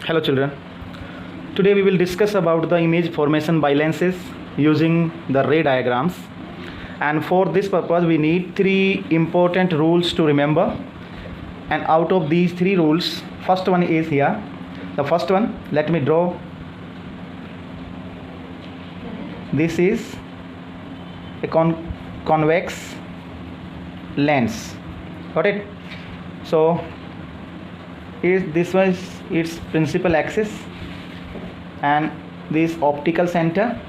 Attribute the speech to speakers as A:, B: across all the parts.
A: Hello children. Today we will discuss about the image formation by lenses using the ray diagrams, and for this purpose we need three important rules to remember, and out of these three rules first one is here. The first one, let me draw. This is a convex lens. Got it? So this was its principal axis and this optical center.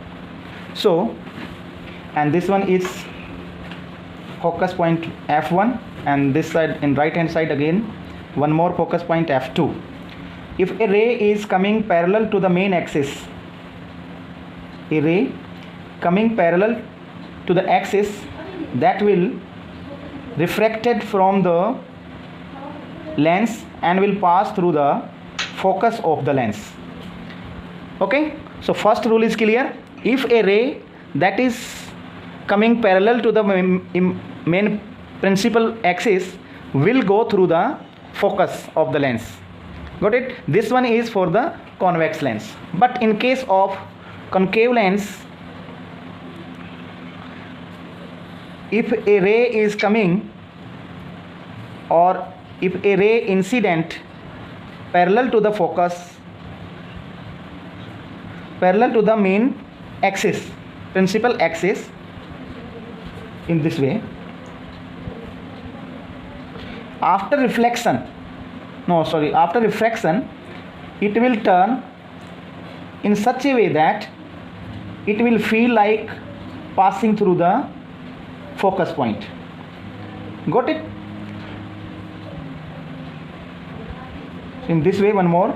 A: So, and this one is focus point f1, and this side in right hand side again one more focus point f2. If a ray is coming parallel to the main axis, a ray coming parallel to the axis, that will refracted from the lens and will pass through the focus of the lens. Okay, so first rule is clear. If a ray that is coming parallel to the main principal axis will go through the focus of the lens. Got it? This one is for the convex lens, but in case of concave lens, if a ray is coming or if a ray incident parallel to the focus, parallel to the main axis, principal axis, in this way, after reflection, it will turn in such a way that it will feel like passing through the focus point. Got it? In this way, one more,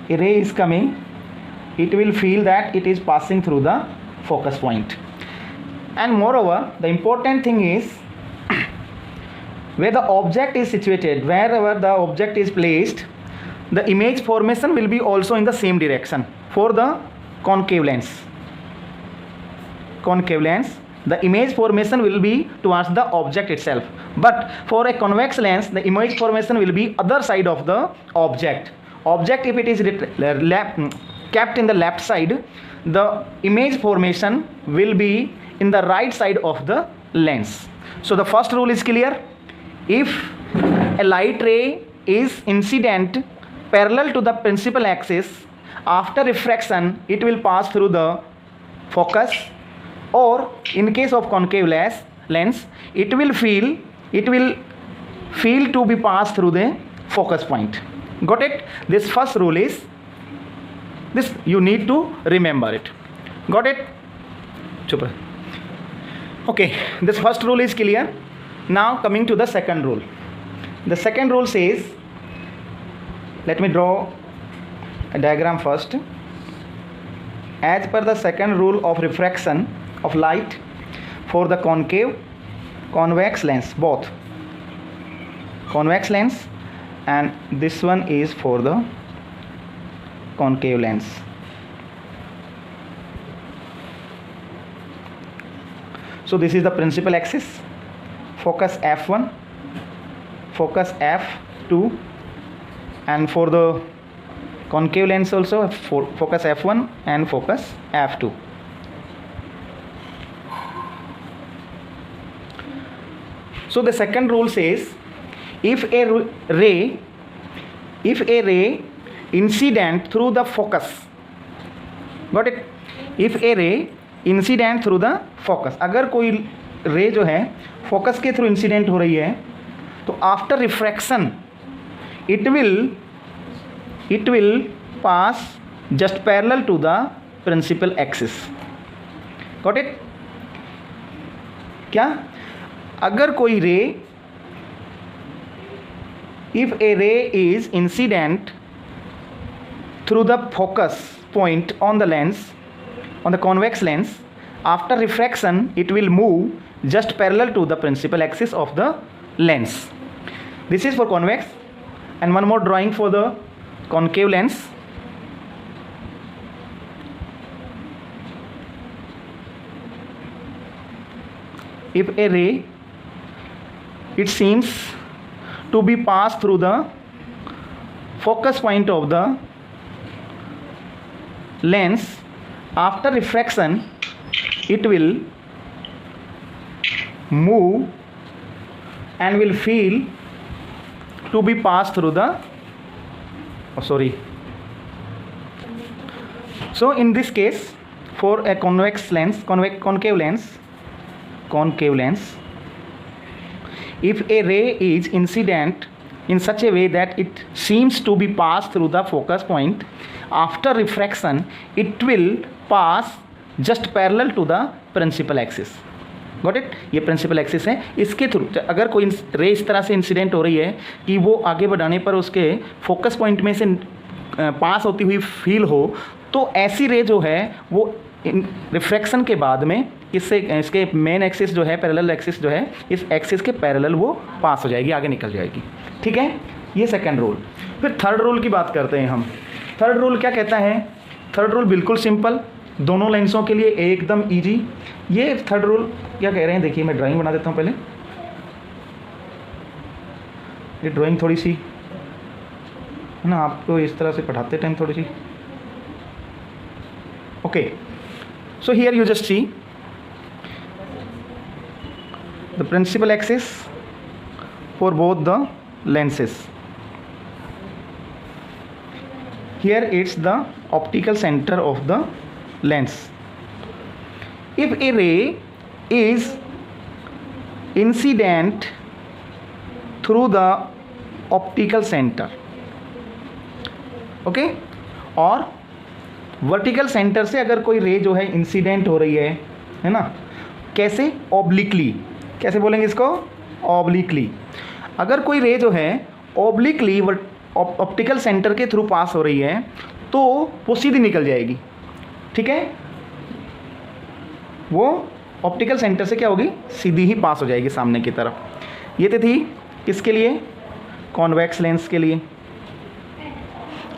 A: a ray is coming, it will feel that it is passing through the focus point. And moreover, the important thing is where the object is situated, wherever the object is placed, the image formation will be also in the same direction. For the concave lens, the image formation will be towards the object itself, but for a convex lens the image formation will be other side of the object. If it is kept in the left side, the image formation will be in the right side of the lens. So the first rule is clear. If a light ray is incident parallel to the principal axis, after refraction it will pass through the focus, or in case of concave lens it will feel to be passed through the focus point. Got it? This first rule is this, you need to remember it. Got it? Super. Okay, this first rule is clear. Now coming to the second rule. The second rule says, let me draw a diagram first. As per the second rule of refraction of light for the convex lens, both convex lens and this one is for the concave lens. So this is the principal axis, focus f1, focus f2, and for the concave lens also focus f1 and focus f2. So the second rule says, if a ray incident through the focus, got it? If a ray incident through the focus, अगर कोई रे जो है focus के through incident हो रही है, तो after refraction it will pass just parallel to the principal axis. Got it? क्या? अगर कोई रे, if a ray is incident through the focus point on the lens, on the convex lens, after refraction it will move just parallel to the principal axis of the lens. This is for convex, and one more drawing for the concave lens. If a ray, it seems to be passed through the focus point of the lens after refraction it will move and will feel to be passed through the so in this case for a convex lens concave lens if a ray is incident in such a way that it seems to be passed through the focus point after refraction it will pass just parallel to the principal axis. Got it? ये principal axis है, इसके through अगर कोई रे इस तरह से incident हो रही है कि वो आगे बढ़ाने पर उसके फोकस पॉइंट में से पास होती हुई फील हो, तो ऐसी रे जो है वो रिफ्रैक्शन के बाद में इसके मेन एक्सिस जो है, पैरेलल एक्सिस जो है, इस एक्सिस के पैरेलल वो पास हो जाएगी, आगे निकल जाएगी. ठीक है, ये सेकंड रूल. फिर थर्ड रूल की बात करते हैं हम. थर्ड रूल क्या कहता है? थर्ड रूल बिल्कुल सिंपल, दोनों लेंसों के लिए एकदम इजी. ये थर्ड रूल क्या कह रहे हैं, देखिए मैं ड्राइंग बना देता हूँ पहले. ये ड्राइंग थोड़ी सी है ना, आपको इस तरह से पढ़ाते टाइम थोड़ी सी. Okay, so here you just see the principal axis for both the lenses. Here it's the optical center of the lens. If a ray is incident through the optical center, okay, और vertical centre से अगर कोई रे जो है incident हो रही है ना, कैसे? ऑब्लिकली. कैसे बोलेंगे इसको? ऑब्लिकली. अगर कोई रे जो है ऑब्लिकली ऑप्टिकल सेंटर के थ्रू पास हो रही है तो वो सीधी निकल जाएगी. ठीक है, वो ऑप्टिकल सेंटर से क्या होगी? सीधी ही पास हो जाएगी सामने की तरफ. ये तो थी किसके लिए? कॉन्वेक्स लेंस के लिए.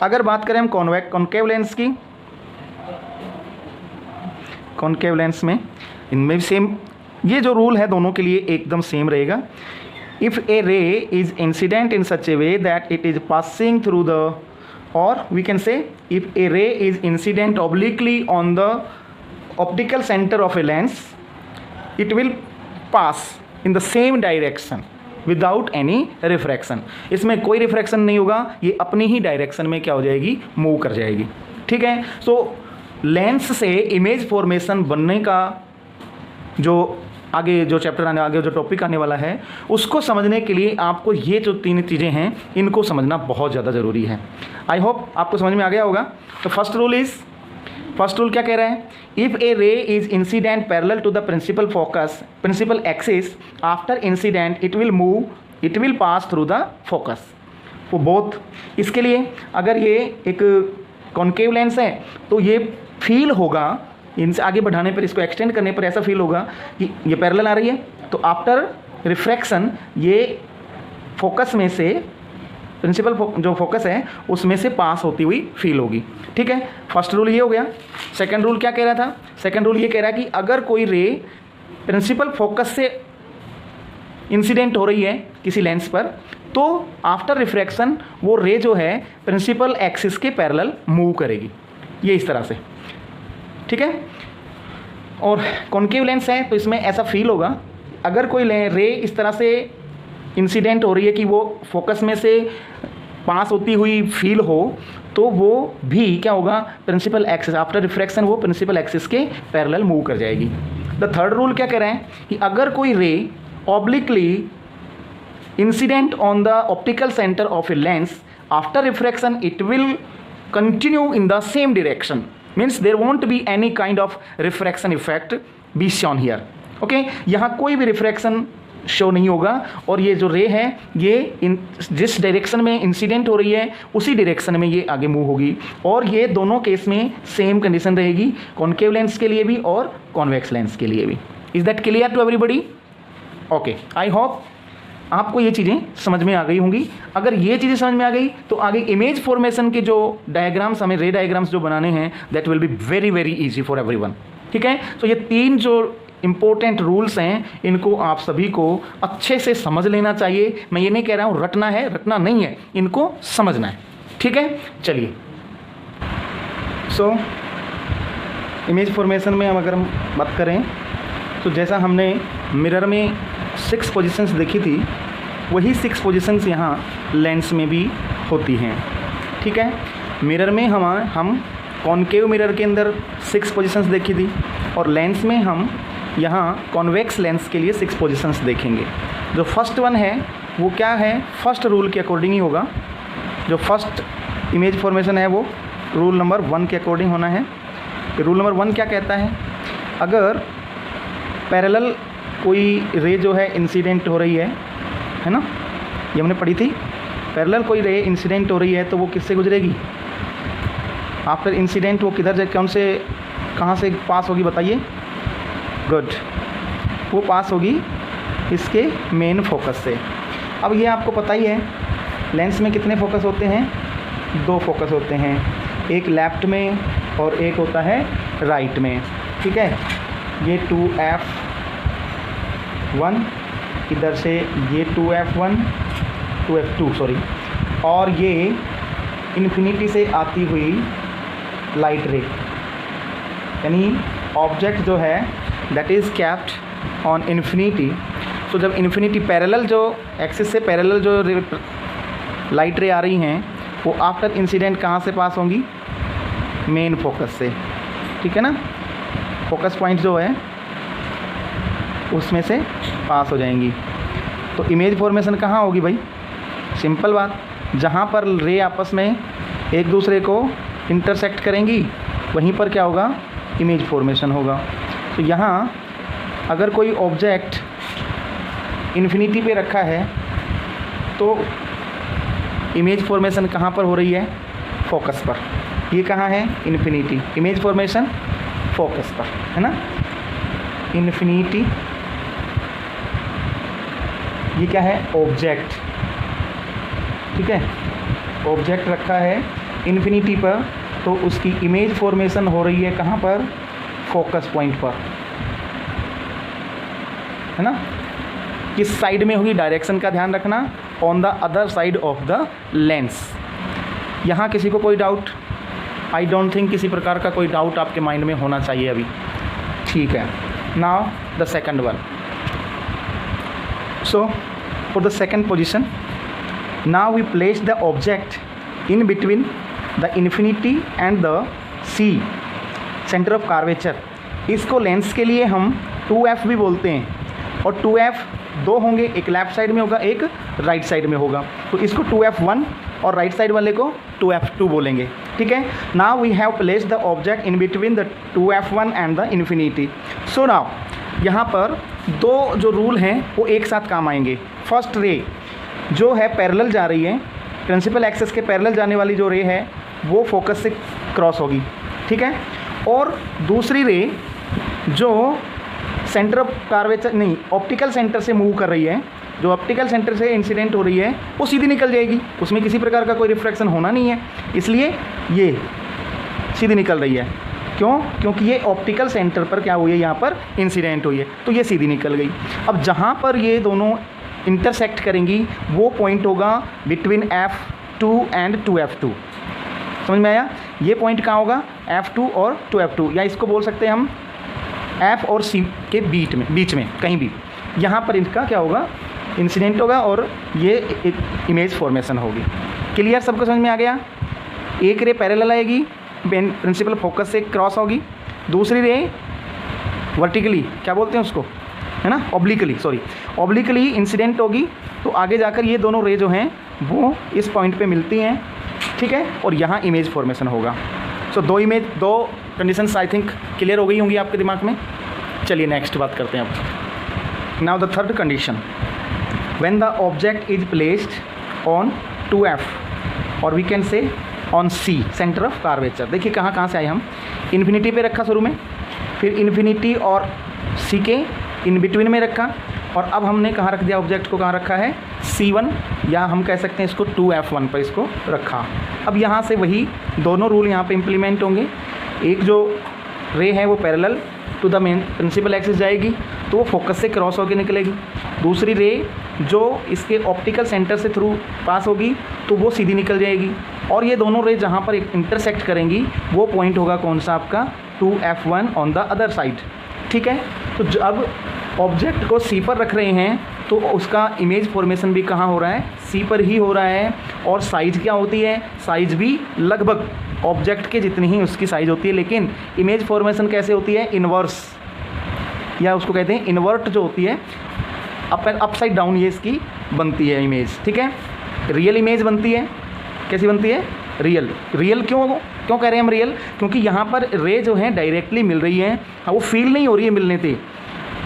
A: अगर बात करें हम कॉन्केव लेंस की, कॉन्केव लेंस में इनमें भी सेम ये जो रूल है दोनों के लिए एकदम सेम रहेगा. If a ray is incident in such A way that it is passing through the, और वी कैन से if A ray is incident obliquely on the optical centre of a lens it will pass in the same direction without any refraction. इसमें कोई refraction नहीं होगा, ये अपनी ही direction में क्या हो जाएगी? मूव कर जाएगी. ठीक है, सो लेंस से इमेज फॉर्मेशन बनने का जो आगे जो चैप्टर आगे जो टॉपिक आने वाला है उसको समझने के लिए आपको ये जो तीन चीज़ें हैं इनको समझना बहुत ज़्यादा ज़रूरी है. आई होप आपको समझ में आ गया होगा. तो फर्स्ट रूल क्या कह रहा है? If a ray is incident parallel to the principal axis after incident it will pass through the focus. वो बोथ. इसके लिए अगर ये एक कॉन्केव लेंस है तो ये फील होगा, इनसे आगे बढ़ाने पर, इसको एक्सटेंड करने पर ऐसा फील होगा कि ये पैरेलल आ रही है, तो आफ्टर रिफ्रैक्शन ये फोकस में से प्रिंसिपल जो फोकस है उसमें से पास होती हुई फील होगी. ठीक है, फर्स्ट रूल ये हो गया. सेकंड रूल क्या कह रहा था? सेकंड रूल ये कह रहा है कि अगर कोई रे प्रिंसिपल फोकस से इंसिडेंट हो रही है किसी लेंस पर, तो आफ्टर रिफ्रैक्शन वो रे जो है प्रिंसिपल एक्सिस के पैरेलल मूव करेगी, ये इस तरह से. ठीक है, और कॉन्केव लेंस है तो इसमें ऐसा फील होगा, अगर कोई रे इस तरह से इंसिडेंट हो रही है कि वो फोकस में से पास होती हुई फील हो, तो वो भी क्या होगा? प्रिंसिपल एक्सिस आफ्टर रिफ्रैक्शन वो प्रिंसिपल एक्सिस के पैरेलल मूव कर जाएगी. द थर्ड रूल क्या कह रहे हैं कि अगर कोई रे obliquely incident on the optical centre of a lens after refraction it will continue in the same direction. Means there want be any kind of refraction effect be shown here. Okay, यहाँ कोई भी refraction show नहीं होगा और ये जो ray है ये जिस डायरेक्शन में इंसिडेंट हो रही है उसी डायरेक्शन में ये आगे मूव होगी. और ये दोनों केस में सेम कंडीशन रहेगी, कॉन्केव लेंस के लिए भी और कॉन्वेक्स लेंस के लिए भी. Is that clear to everybody? Okay, I hope आपको ये चीज़ें समझ में आ गई होंगी. अगर ये चीज़ें समझ में आ गई तो आगे इमेज फॉर्मेशन के जो डायग्राम्स हमें रे डायग्राम्स जो बनाने हैं that will be very very easy for everyone. ठीक है, तो ये तीन जो इम्पोर्टेंट रूल्स हैं इनको आप सभी को अच्छे से समझ लेना चाहिए. मैं ये नहीं कह रहा हूँ रटना है, रटना नहीं है, इनको समझना है. ठीक है, चलिए। सो इमेज फॉर्मेशन में हम अगर हम बात करें तो जैसा हमने मिरर में 6 पोजीशंस देखी थी, वही 6 पोजीशंस यहाँ लेंस में भी होती हैं। ठीक है, मिरर में हम कॉनकेव मिरर के अंदर 6 पोजीशंस देखी थी और लेंस में हम यहाँ कॉन्वेक्स लेंस के लिए 6 पोजीशंस देखेंगे। जो फर्स्ट वन है वो क्या है, फर्स्ट रूल के अकॉर्डिंग ही होगा। जो फर्स्ट इमेज फॉर्मेशन है वो रूल नंबर 1 के अकॉर्डिंग होना है। रूल नंबर 1 क्या कहता है, अगर पैरेलल कोई रे जो है इंसिडेंट हो रही है ना, ये हमने पढ़ी थी, पैरेलल कोई रे इंसिडेंट हो रही है तो वो किससे गुजरेगी, आफ्टर इंसिडेंट वो किधर जाए, कौन से कहाँ से पास होगी बताइए। गुड, वो पास होगी इसके मेन फोकस से। अब ये आपको पता ही है लेंस में कितने फोकस होते हैं, 2 फोकस होते हैं, एक लेफ्ट में और एक होता है राइट में। ठीक है, ये 2f1, इधर से ये 2f1 2f2 सॉरी, और ये इन्फिनिटी से आती हुई लाइट रे, यानी ऑब्जेक्ट जो है that is kept on infinity. तो जब इन्फिनिटी पैरेलल जो एक्सिस से पैरेलल जो लाइट रे आ रही हैं वो आफ्टर इंसिडेंट कहाँ से पास होंगी, मेन फोकस से। ठीक है ना, फोकस पॉइंट जो है उसमें से पास हो जाएंगी। तो इमेज फॉर्मेशन कहाँ होगी भाई, सिंपल बात, जहाँ पर रे आपस में एक दूसरे को इंटरसेक्ट करेंगी वहीं पर क्या होगा, इमेज फॉर्मेशन होगा। तो यहाँ अगर कोई ऑब्जेक्ट इन्फिनिटी पे रखा है तो इमेज फॉर्मेशन कहाँ पर हो रही है, फोकस पर। ये कहाँ है, इन्फिनिटी, इमेज फॉर्मेशन फोकस पर है ना, इन्फिनिटी। ये क्या है, ऑब्जेक्ट। ठीक है, ऑब्जेक्ट रखा है इन्फिनिटी पर तो उसकी इमेज फॉर्मेशन हो रही है कहाँ पर, फोकस पॉइंट पर, है ना। किस साइड में होगी, डायरेक्शन का ध्यान रखना, on the other side of the lens. यहाँ किसी को कोई डाउट, आई डोंट थिंक किसी प्रकार का कोई डाउट आपके माइंड में होना चाहिए अभी। ठीक है, now the second one. So for the second position, now we place the object in between the infinity and the C, centre of curvature. इसको लेंस के लिए हम 2f भी बोलते हैं, और 2f 2 होंगे, एक लेफ्ट साइड में होगा एक राइट साइड में होगा, तो इसको 2f1 और राइट साइड वाले को 2f2 बोलेंगे। ठीक है, now we have placed the object in between the 2f1 and the infinity. So now यहाँ पर 2 जो रूल हैं वो एक साथ काम आएंगे। फर्स्ट रे जो है पैरेलल जा रही है, प्रिंसिपल एक्सिस के पैरेलल जाने वाली जो रे है वो फोकस से क्रॉस होगी। ठीक है, और दूसरी रे जो सेंटर ऑफ कार्वेचर नहीं, ऑप्टिकल सेंटर से मूव कर रही है, जो ऑप्टिकल सेंटर से इंसिडेंट हो रही है वो सीधी निकल जाएगी, उसमें किसी प्रकार का कोई रिफ्रैक्शन होना नहीं है, इसलिए ये सीधी निकल रही है। क्यों, क्योंकि ये ऑप्टिकल सेंटर पर क्या हुई है, यहाँ पर इंसिडेंट हुई है, तो ये सीधी निकल गई। अब जहाँ पर ये दोनों इंटरसेक्ट करेंगी वो पॉइंट होगा बिटवीन f2 एंड 2f2। समझ में आया, ये पॉइंट कहाँ होगा, f2 और 2f2, या इसको बोल सकते हैं हम f और c के बीच में कहीं भी, यहाँ पर इनका क्या होगा, इंसिडेंट होगा और ये एक इमेज फॉर्मेशन होगी। क्लियर, सबको समझ में आ गया। एक रे पैरेलल आएगी, प्रिंसिपल फोकस से क्रॉस होगी, दूसरी रे वर्टिकली क्या बोलते हैं उसको, है ना, ऑब्लिकली इंसिडेंट होगी, तो आगे जाकर ये दोनों रे जो हैं वो इस पॉइंट पे मिलती हैं। ठीक है, और यहाँ इमेज फॉर्मेशन होगा। सो 2 कंडीशंस आई थिंक क्लियर हो गई होंगी आपके दिमाग में। चलिए नेक्स्ट बात करते हैं अब। Now the third condition, when the object is placed on 2f और we can say on c, centre of curvature. देखिए कहाँ से आए हम, इन्फिनिटी पे रखा शुरू में, फिर इन्फिनिटी और c के इन बिटवीन में रखा, और अब हमने कहाँ रख दिया ऑब्जेक्ट को, कहाँ रखा है, c1, या हम कह सकते हैं इसको 2f1 पर इसको रखा। अब यहाँ से वही दोनों रूल यहाँ पे इम्प्लीमेंट होंगे। एक जो रे है वो parallel to the main principal axis जाएगी तो वो फोकस से क्रॉस होकर निकलेगी, दूसरी रे जो इसके ऑप्टिकल सेंटर से थ्रू पास होगी तो वो सीधी निकल जाएगी। और ये दोनों रे जहाँ पर इंटरसेक्ट करेंगी वो पॉइंट होगा कौन सा आपका 2f1 on the other side. ठीक है, तो जब ऑब्जेक्ट को सी पर रख रहे हैं तो उसका इमेज फॉर्मेशन भी कहाँ हो रहा है, सी पर ही हो रहा है। और साइज़ क्या होती है, साइज़ भी लगभग ऑब्जेक्ट के जितनी ही उसकी साइज़ होती है, लेकिन इमेज फॉर्मेशन कैसे होती है, इन्वर्स, या उसको कहते हैं इन्वर्ट जो होती है, अपसाइड डाउन ये इसकी बनती है इमेज। ठीक है, रियल इमेज बनती है, कैसी बनती है, रियल क्यों कह रहे हैं हम रियल, क्योंकि यहाँ पर रे जो है डायरेक्टली मिल रही है, हाँ वो फील नहीं हो रही है मिलने से।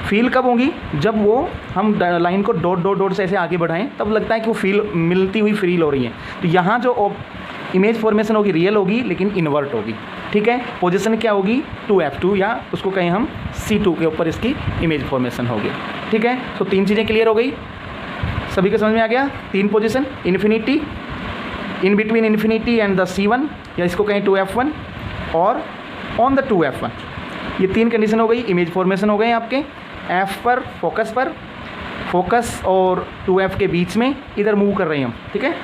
A: फील कब होगी, जब वो हम लाइन को डॉट से ऐसे आगे बढ़ाएं तब लगता है कि वो फील मिलती हुई फील हो रही है। तो यहाँ जो इमेज फॉर्मेशन होगी रियल होगी लेकिन इन्वर्ट होगी। ठीक है, पोजीशन क्या होगी 2f2, या उसको कहें हम C2 के ऊपर इसकी इमेज फॉर्मेशन होगी। ठीक है, तो 3 चीज़ें क्लियर हो गई, सभी को समझ में आ गया। 3 position, infinity, in between infinity and the C1, या इसको कहें 2f1, और ऑन द 2f1, ये 3 कंडीशन हो गई। इमेज फॉर्मेशन हो गए आपके f पर, फोकस और 2f के बीच में इधर मूव कर रहे हैं हम। ठीक है,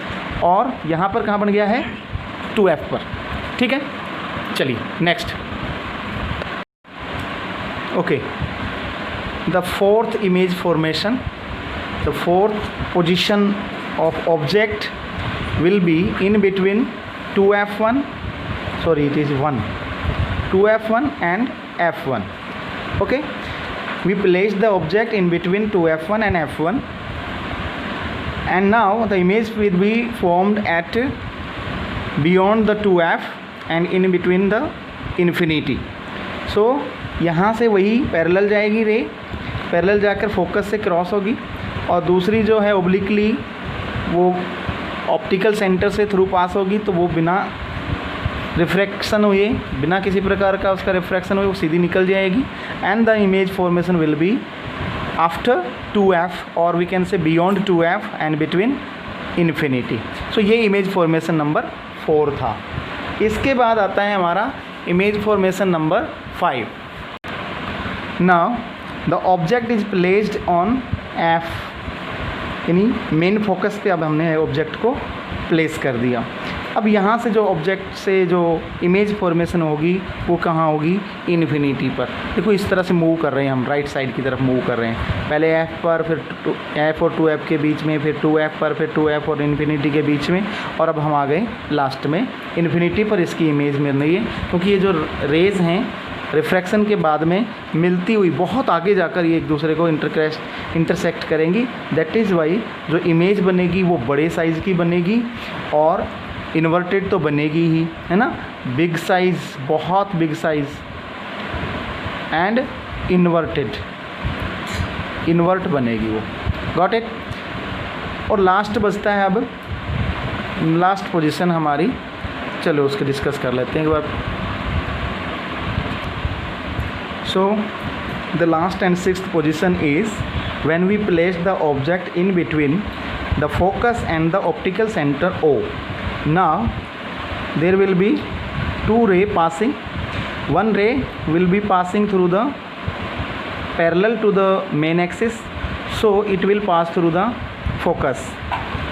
A: और यहाँ पर कहाँ बन गया है 2f पर। ठीक है, चलिए next. Okay, the fourth image formation, the fourth position of object will be in between 2f1, sorry it is 1, 2f1 and f1. Okay, we place the object in between 2f1 and f1, and now the image will be formed at beyond the 2f and in between the infinity. So यहाँ से वही parallel जाएगी रे, parallel जाकर focus से cross होगी, और दूसरी जो है ओब्लिकली वो ऑप्टिकल सेंटर से थ्रू पास होगी, तो वो बिना रिफ्रैक्शन हुए, बिना किसी प्रकार का उसका रिफ्रैक्शन हुए वो सीधी निकल जाएगी। And the image formation will be after 2f और we can say beyond 2f and between infinity. So ये इमेज फॉर्मेशन नंबर 4 था। इसके बाद आता है हमारा image formation number 5। Now the object is placed on f, यानी मेन फोकस पे अब हमने ऑब्जेक्ट को प्लेस कर दिया। अब यहाँ से जो ऑब्जेक्ट से जो इमेज फॉर्मेशन होगी वो कहाँ होगी, इन्फिनिटी पर। देखो इस तरह से मूव कर रहे हैं हम, राइट साइड की तरफ मूव कर रहे हैं, पहले f पर, फिर f और 2f के बीच में, फिर 2f पर, फिर 2f और इन्फिनिटी के बीच में, और अब हम आ गए लास्ट में इन्फिनिटी पर इसकी इमेज मिल रही है। क्योंकि ये जो रेज़ हैं रिफ्रैक्शन के बाद में मिलती हुई बहुत आगे जाकर ये एक दूसरे को इंटरसेक्ट करेंगी। दैट इज़ वाई जो इमेज बनेगी वो बड़े साइज़ की बनेगी, और इन्वर्टेड तो बनेगी ही, है ना, बिग साइज़, बहुत बिग साइज़, एंड इन्वर्ट बनेगी वो। Got it. और लास्ट बचता है अब लास्ट पोजीशन हमारी, चलो उसके डिस्कस कर लेते हैं एक बार। So the last and 6th position is when we place the object in between the focus and the optical center O. Now there will be 2 rays passing. One ray will be passing through the parallel to the main axis, so it will pass through the focus,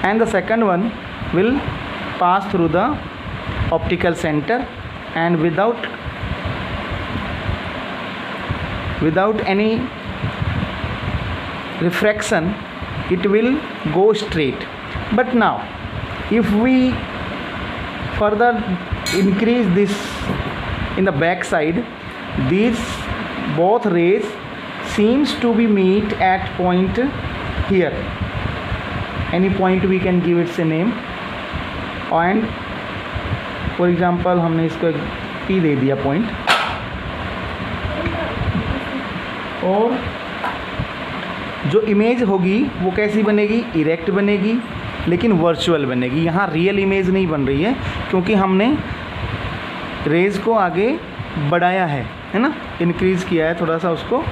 A: and the second one will pass through the optical center, and without any refraction it will go straight. But now if we further increase this in the back side, these both rays seems to be meet at point here, any point we can give its a name, and for example हमने इसको P दे दिया point, और जो image होगी वो कैसी बनेगी, erect बनेगी, लेकिन वर्चुअल बनेगी। यहाँ रियल इमेज नहीं बन रही है क्योंकि हमने रेज़ को आगे बढ़ाया है ना, इंक्रीज़ किया है, थोड़ा सा उसको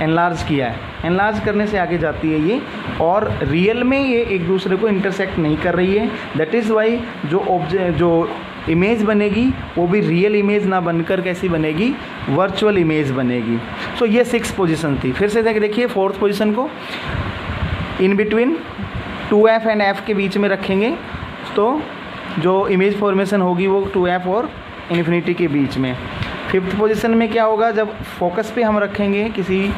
A: एनलार्ज किया है। एनलार्ज करने से आगे जाती है ये, और रियल में ये एक दूसरे को इंटरसेक्ट नहीं कर रही है। दैट इज़ वाई जो इमेज बनेगी वो भी रियल इमेज ना बनकर कैसी बनेगी, वर्चुअल इमेज बनेगी। सो ये 6 पोजीशन थी। फिर से देखिए 4th पोजीशन को in between 2f and f के बीच में रखेंगे तो जो इमेज फॉर्मेशन होगी वो 2f और इन्फिनिटी के बीच में। 5th पोजीशन में क्या होगा, जब फोकस पे हम रखेंगे किसी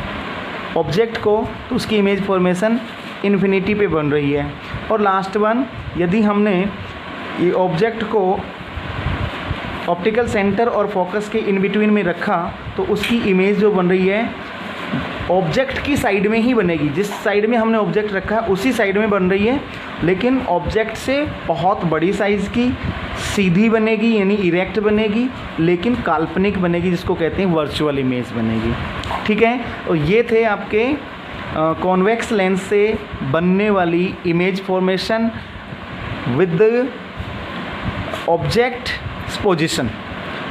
A: ऑब्जेक्ट को तो उसकी इमेज फॉर्मेशन इन्फिनिटी पे बन रही है। और लास्ट वन, यदि हमने ये ऑब्जेक्ट को ऑप्टिकल सेंटर और फोकस के इन बिटवीन में रखा तो उसकी इमेज जो बन रही है ऑब्जेक्ट की साइड में ही बनेगी। जिस साइड में हमने ऑब्जेक्ट रखा है उसी साइड में बन रही है, लेकिन ऑब्जेक्ट से बहुत बड़ी साइज़ की सीधी बनेगी, यानी इरेक्ट बनेगी, लेकिन काल्पनिक बनेगी, जिसको कहते हैं वर्चुअल इमेज बनेगी। ठीक है, और ये थे आपके कॉन्वेक्स लेंस से बनने वाली image formation with object position.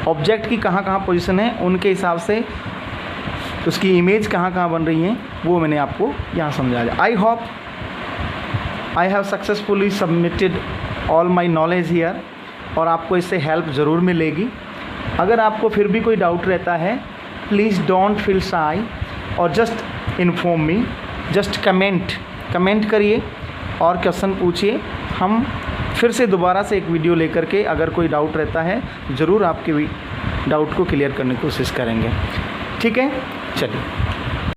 A: Object की कहाँ कहाँ पोजीशन है उनके हिसाब से उसकी इमेज कहाँ कहाँ बन रही है वो मैंने आपको यहाँ समझा दिया। I hope I have successfully submitted all my knowledge here, और आपको इससे हेल्प ज़रूर मिलेगी। अगर आपको फिर भी कोई डाउट रहता है प्लीज़ डोंट फील शाई और just inform me, just comment करिए और क्वेश्चन पूछिए। हम फिर से दोबारा से एक वीडियो लेकर के अगर कोई डाउट रहता है ज़रूर आपके डाउट को क्लियर करने की कोशिश करेंगे। ठीक है, चलिए।